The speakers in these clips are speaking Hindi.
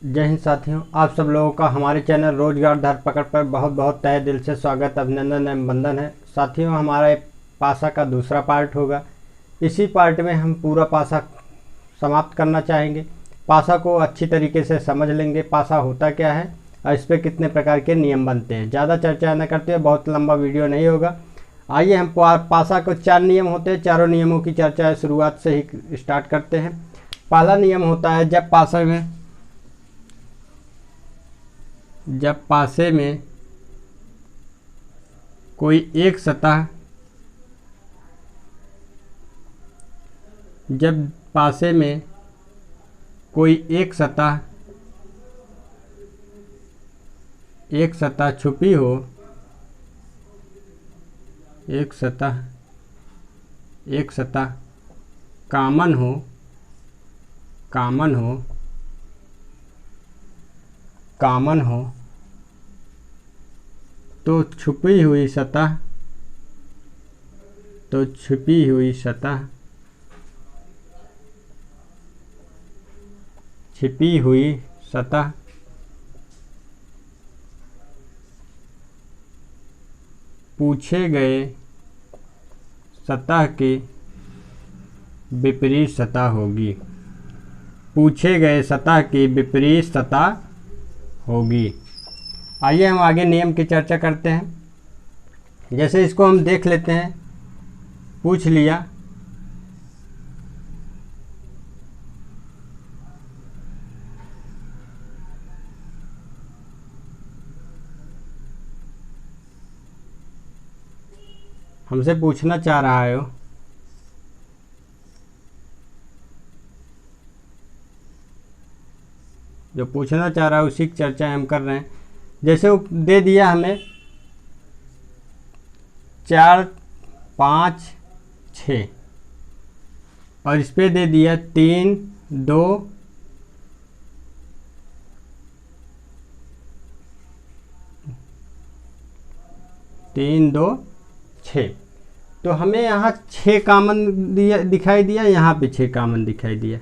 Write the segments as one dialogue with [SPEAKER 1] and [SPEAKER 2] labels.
[SPEAKER 1] जय हिंद साथियों, आप सब लोगों का हमारे चैनल रोजगार धरपकड़ पर बहुत बहुत तहे दिल से स्वागत, अभिनंदन एवं वंदन है। साथियों, हमारे पासा का दूसरा पार्ट होगा। इसी पार्ट में हम पूरा पासा समाप्त करना चाहेंगे। पासा को अच्छी तरीके से समझ लेंगे, पासा होता क्या है और इस पर कितने प्रकार के नियम बनते हैं। ज़्यादा चर्चा न करते हुए, बहुत लंबा वीडियो नहीं होगा। आइए हम पासा को 4 नियम होते हैं, चारों नियमों की चर्चा शुरुआत से ही स्टार्ट करते हैं। पहला नियम होता है, जब पासे में कोई एक सतह छुपी हो, एक सतह कॉमन हो तो छुपी हुई सतह पूछे गए सतह के विपरीत सतह होगी। आइए हम आगे नियम की चर्चा करते हैं। जैसे इसको हम देख लेते हैं। पूछ लिया, हमसे पूछना चाह रहा है वो, जो पूछना चाह रहा है उसी की चर्चा हम कर रहे हैं। जैसे वो दे दिया हमें 4, 5, 6 और इस पे दे दिया 3, 2, 6। तो हमें यहाँ 6 कॉमन दिखाई दिया, यहाँ पे 6 कॉमन दिखाई दिया।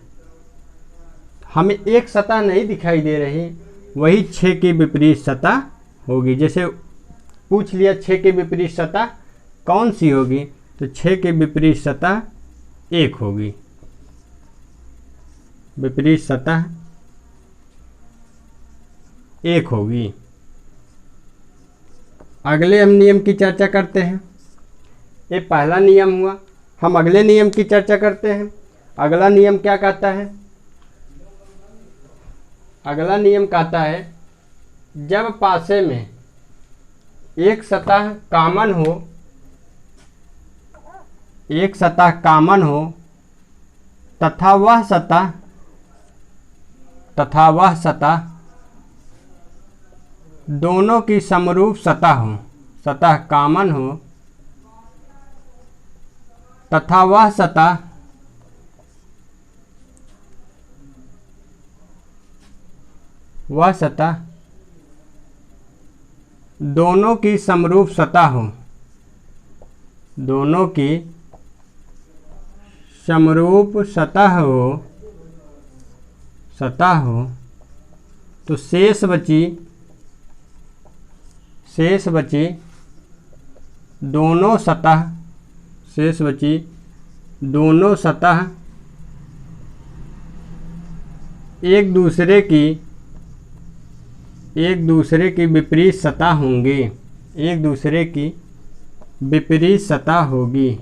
[SPEAKER 1] हमें एक सतह नहीं दिखाई दे रही, वही 6 की विपरीत सतह होगी। जैसे पूछ लिया 6 की विपरीत सतह कौन सी होगी, तो 6 की विपरीत सतह 1 होगी। विपरीत सतह 1 होगी। अगले हम नियम की चर्चा करते हैं। ये पहला नियम हुआ। हम अगले नियम की चर्चा करते हैं। अगला नियम क्या कहता है? अगला नियम कहता है, जब पासे में एक सतह कॉमन हो तथा वह सतह दोनों की समरूप सतह हो, सतह कॉमन हो तथा वह सतह दोनों की समरूप सतह हो, दोनों की समरूप सतह हो तो शेष बची दोनों सतह एक दूसरे की विपरीत सतह होंगे, एक दूसरे की विपरीत सतह होगी।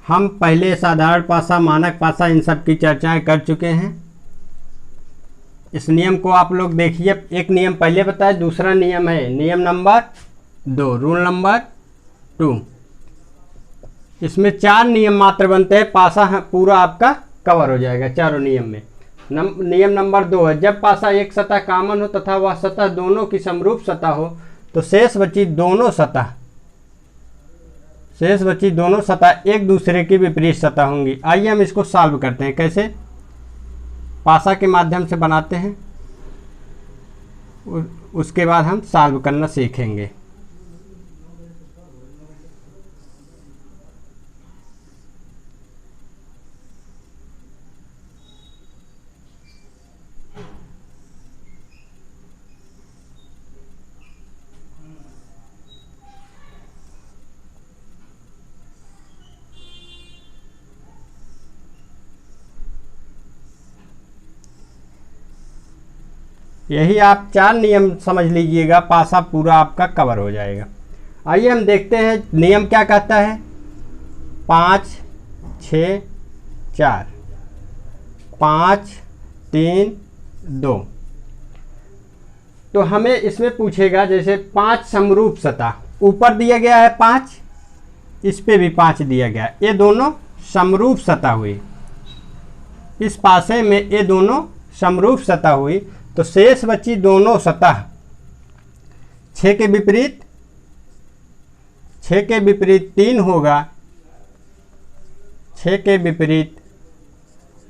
[SPEAKER 1] हम पहले साधारण पासा, मानक पासा, इन सब की चर्चाएं कर चुके हैं। इस नियम को आप लोग देखिए। एक नियम पहले बताया, दूसरा नियम है नियम नंबर 2, रूल नंबर 2। इसमें 4 नियम मात्र बनते हैं, पासा पूरा आपका कवर हो जाएगा चारों नियम में। नियम नंबर 2 है, जब पासा एक सतह कॉमन हो तथा वह सतह दोनों की समरूप सतह हो तो शेष बची दोनों सतह एक दूसरे की विपरीत सतह होंगी। आइए हम इसको सॉल्व करते हैं। कैसे? पासा के माध्यम से बनाते हैं, उसके बाद हम सॉल्व करना सीखेंगे। यही आप 4 नियम समझ लीजिएगा, पासा पूरा आपका कवर हो जाएगा। आइए हम देखते हैं नियम क्या कहता है। 5 6 4, 5 3 2। तो हमें इसमें पूछेगा जैसे 5 समरूप सतह, ऊपर दिया गया है 5, इस पे भी 5 दिया गया है, ये दोनों समरूप सतह हुई। इस पासे में ये दोनों समरूप सतह हुई, तो शेष बची दोनों सतह। 6 के विपरीत 3 होगा, 6 के विपरीत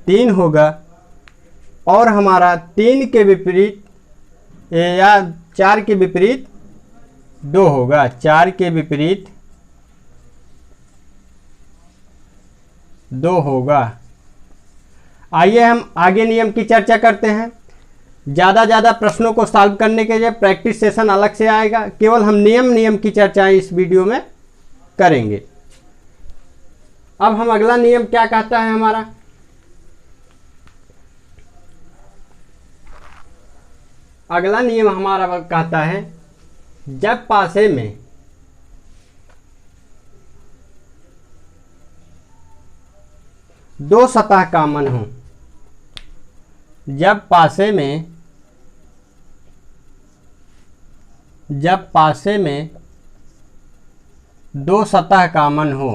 [SPEAKER 1] 3 होगा, और हमारा 3 के विपरीत या 4 के विपरीत 2 होगा, 4 के विपरीत 2 होगा। आइए हम आगे नियम की चर्चा करते हैं। ज़्यादा प्रश्नों को सॉल्व करने के लिए प्रैक्टिस सेशन अलग से आएगा, केवल हम नियम की चर्चा इस वीडियो में करेंगे। अब हम अगला नियम क्या कहता है हमारा, अगला नियम हमारा कहता है जब पासे में दो सतह कॉमन हो, जब पासे में दो सतह कॉमन हो,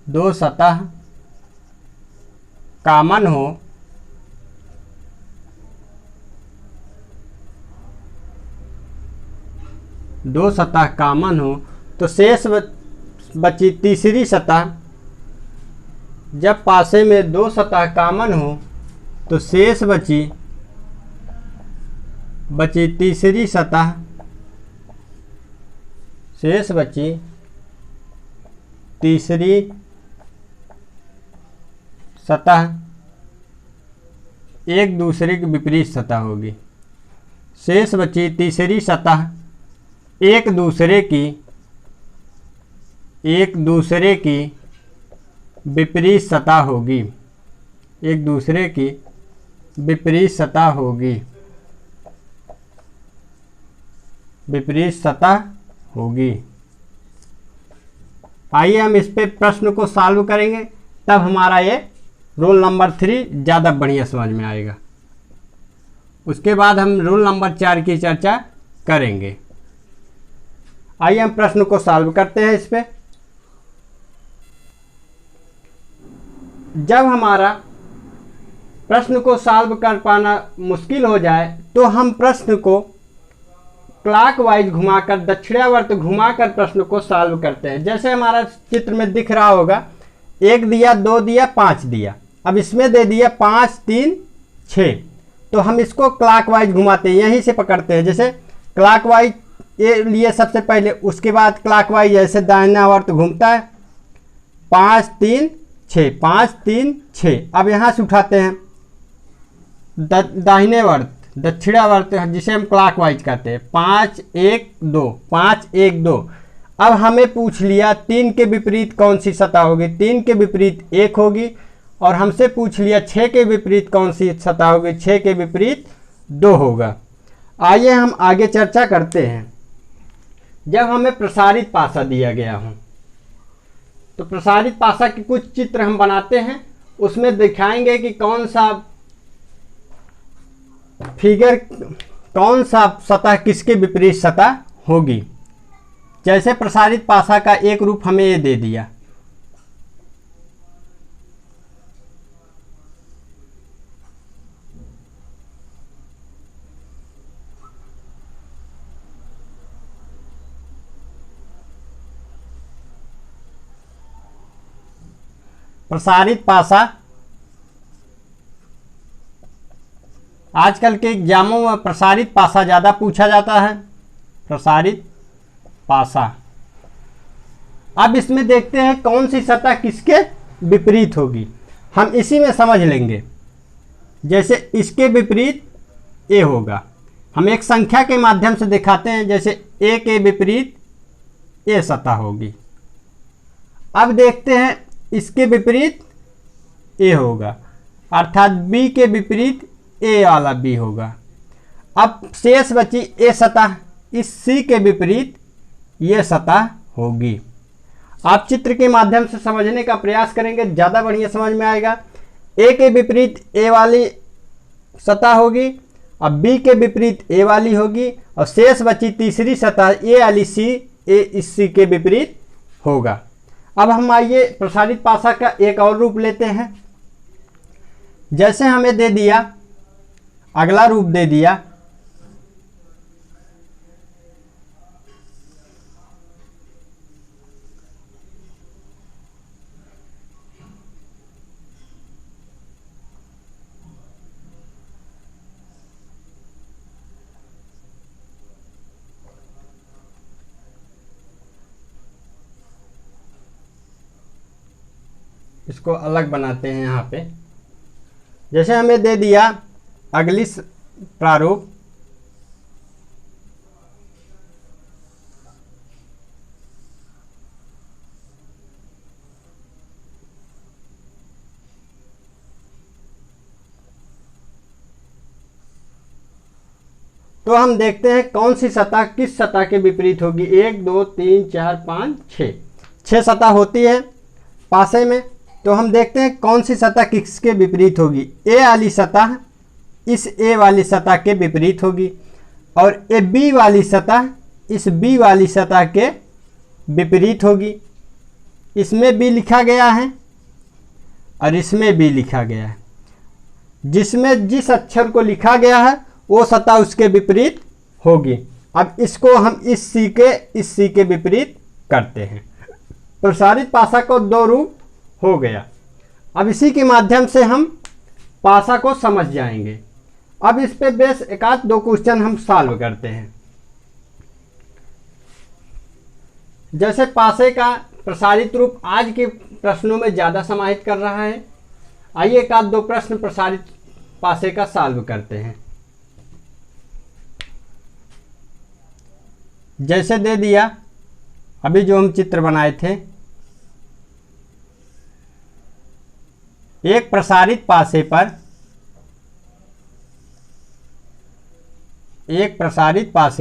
[SPEAKER 1] दो सतह कॉमन हो, दो सतह कॉमन हो, तो शेष बची तीसरी सतह। जब पासे में दो सतह कॉमन हो तो शेष बची तीसरी सतह, शेष बची तीसरी सतह एक दूसरे की विपरीत सतह होगी। शेष बची तीसरी सतह एक दूसरे की विपरीत सतह होगी, एक दूसरे की विपरीत सतह होगी, विपरीत सतह होगी। आइए हम इस पे प्रश्न को सॉल्व करेंगे, तब हमारा ये रूल नंबर 3 ज़्यादा बढ़िया समझ में आएगा। उसके बाद हम रूल नंबर 4 की चर्चा करेंगे। आइए हम प्रश्न को सॉल्व करते हैं। इस पे जब हमारा प्रश्न को सॉल्व कर पाना मुश्किल हो जाए तो हम प्रश्न को क्लॉकवाइज घुमाकर, दक्षिणावर्त घुमाकर प्रश्न को सॉल्व करते हैं। जैसे हमारा चित्र में दिख रहा होगा, 1 दिया, 2 दिया, 5 दिया, अब इसमें दे दिया 5 3 6, तो हम इसको क्लॉकवाइज घुमाते हैं, यहीं से पकड़ते हैं। जैसे क्लॉकवाइज ये लिए सबसे पहले, उसके बाद क्लॉकवाइज ऐसे दाहिनावर्त घूमता है, 5 3 6, 5 3 6। अब यहाँ से उठाते हैं दाहिने वर्त, दक्षिणावर्त, जिसे हम क्लॉकवाइज कहते हैं, 5 1 2, 5 1 2। अब हमें पूछ लिया 3 के विपरीत कौन सी सतह होगी, 3 के विपरीत 1 होगी, और हमसे पूछ लिया 6 के विपरीत कौन सी सतह होगी, 6 के विपरीत 2 होगा। आइए हम आगे चर्चा करते हैं। जब हमें प्रसारित पासा दिया गया हो तो प्रसारित पासा के कुछ चित्र हम बनाते हैं, उसमें दिखाएंगे कि कौन सा फिगर, कौन सा सतह किसके विपरीत सतह होगी। जैसे प्रसारित पासा का एक रूप हमें ये दे दिया, प्रसारित पासा आजकल के एग्जामों में प्रसारित पासा ज़्यादा पूछा जाता है, प्रसारित पासा। अब इसमें देखते हैं कौन सी सतह किसके विपरीत होगी, हम इसी में समझ लेंगे। जैसे इसके विपरीत ए होगा, हम एक संख्या के माध्यम से दिखाते हैं, जैसे ए के विपरीत ए सतह होगी। अब देखते हैं इसके विपरीत ए होगा, अर्थात बी के विपरीत ए वाला बी होगा। अब शेष बची ए सतह, इस सी के विपरीत ये सतह होगी। आप चित्र के माध्यम से समझने का प्रयास करेंगे, ज़्यादा बढ़िया समझ में आएगा। ए के विपरीत ए वाली सतह होगी, अब बी के विपरीत ए वाली होगी, और शेष बची तीसरी सतह ए वाली सी, ए इस सी के विपरीत होगा। अब हम आइए प्रसारित पासा का एक और रूप लेते हैं। जैसे हमें दे दिया, अगला रूप दे दिया, इसको अलग बनाते हैं यहाँ पे। जैसे हमें दे दिया अगली प्रारूप, तो हम देखते हैं कौन सी सतह किस सतह के विपरीत होगी। 1 2 3 4 5 6, 6 सतह होती है पासे में। तो हम देखते हैं कौन सी सतह किसके विपरीत होगी। ए वाली सतह इस ए वाली सतह के विपरीत होगी, और ए बी वाली सतह इस बी वाली सतह के विपरीत होगी। इसमें बी लिखा गया है और इसमें बी लिखा गया है। जिसमें जिस अक्षर को लिखा गया है वो सतह उसके विपरीत होगी। अब इसको हम इस सी के विपरीत करते हैं। प्रसारित पासा को दो रूप हो गया। अब इसी के माध्यम से हम पासा को समझ जाएंगे। अब इस पे बेस एक आध दो क्वेश्चन हम सॉल्व करते हैं। जैसे पासे का प्रसारित रूप आज के प्रश्नों में ज़्यादा समाहित कर रहा है, आइए एक आध दो प्रश्न प्रसारित पासे का सॉल्व करते हैं। जैसे दे दिया अभी जो हम चित्र बनाए थे, एक प्रसारित पासे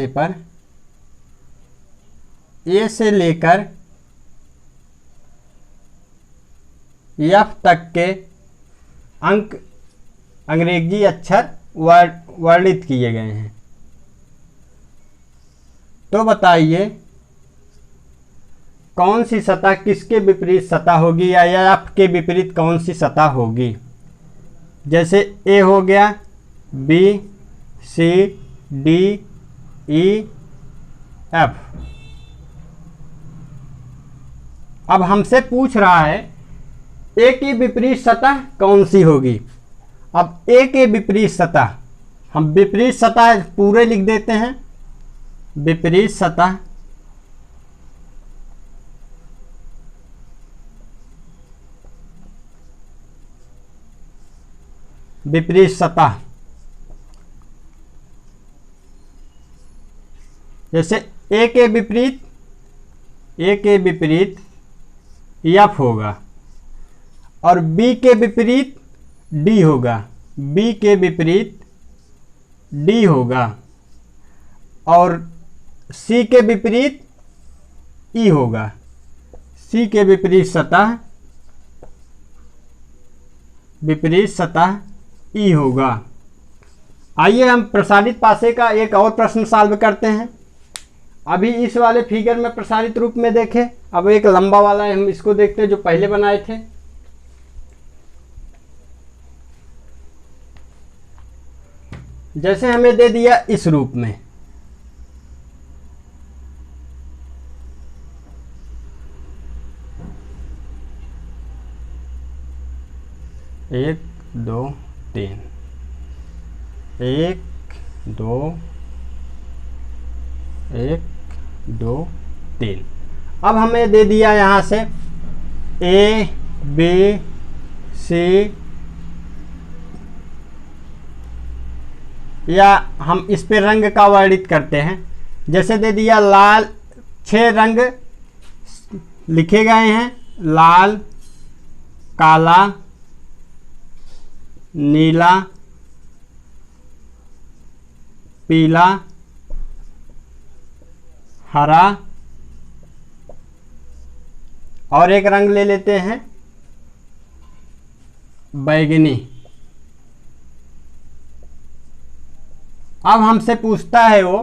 [SPEAKER 1] पर ए से लेकर एफ तक के अंक अंग्रेजी अक्षर वर्णित किए गए हैं। तो बताइए कौन सी सतह किसके विपरीत सतह होगी, या एफ के विपरीत कौन सी सतह होगी। जैसे ए हो गया, B C D E F. अब हमसे पूछ रहा है ए के विपरीत सतह कौन सी होगी। अब ए के विपरीत सतह, हम विपरीत सतह पूरे लिख देते हैं। विपरीत सतह जैसे ए के विपरीत एफ होगा, और बी के विपरीत डी होगा, बी के विपरीत डी होगा, और सी के विपरीत ई होगा। सी के विपरीत सतह ई होगा। आइए हम प्रसारित पासे का एक और प्रश्न सॉल्व करते हैं। अभी इस वाले फिगर में प्रसारित रूप में देखें, अब एक लंबा वाला है, हम इसको देखते हैं जो पहले बनाए थे। जैसे हमें दे दिया इस रूप में, एक दो तीन, एक दो तीन। अब हमें दे दिया यहाँ से ए बी सी, या हम इस पे रंग का वर्णित करते हैं। जैसे दे दिया लाल, 6 रंग लिखे गए हैं, लाल, काला, नीला, पीला, हरा और एक रंग ले लेते हैं बैगनी। अब हमसे पूछता है वो,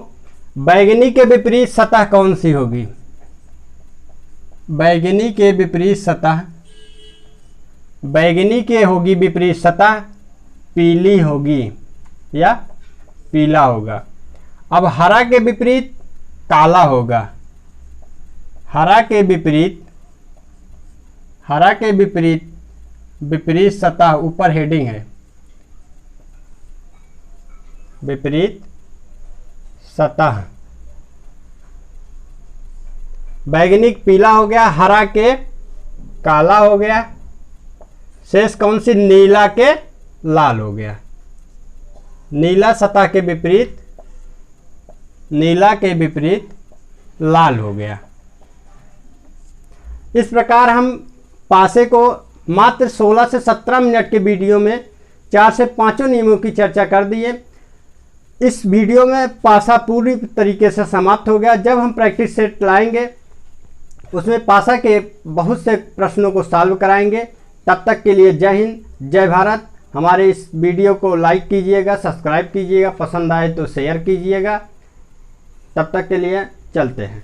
[SPEAKER 1] बैगनी के विपरीत सतह कौन सी होगी? बैगनी के विपरीत सतह, बैगनी के होगी विपरीत सतह पीली होगी या पीला होगा। अब हरा के विपरीत काला होगा। हरा के विपरीत, हरा के विपरीत, विपरीत सतह ऊपर हेडिंग है, विपरीत सतह। बैगनी पीला हो गया, हरा के काला हो गया, शेष कौन सी? नीला के लाल हो गया। नीला सतह के विपरीत, नीला के विपरीत लाल हो गया। इस प्रकार हम पासे को मात्र 16 से 17 मिनट के वीडियो में 4 से 5 नियमों की चर्चा कर दिए। इस वीडियो में पासा पूरी तरीके से समाप्त हो गया। जब हम प्रैक्टिस सेट लाएंगे उसमें पासा के बहुत से प्रश्नों को सॉल्व कराएंगे। तब तक के लिए जय हिंद, जय भारत। हमारे इस वीडियो को लाइक कीजिएगा, सब्सक्राइब कीजिएगा, पसंद आए तो शेयर कीजिएगा। तब तक के लिए चलते हैं।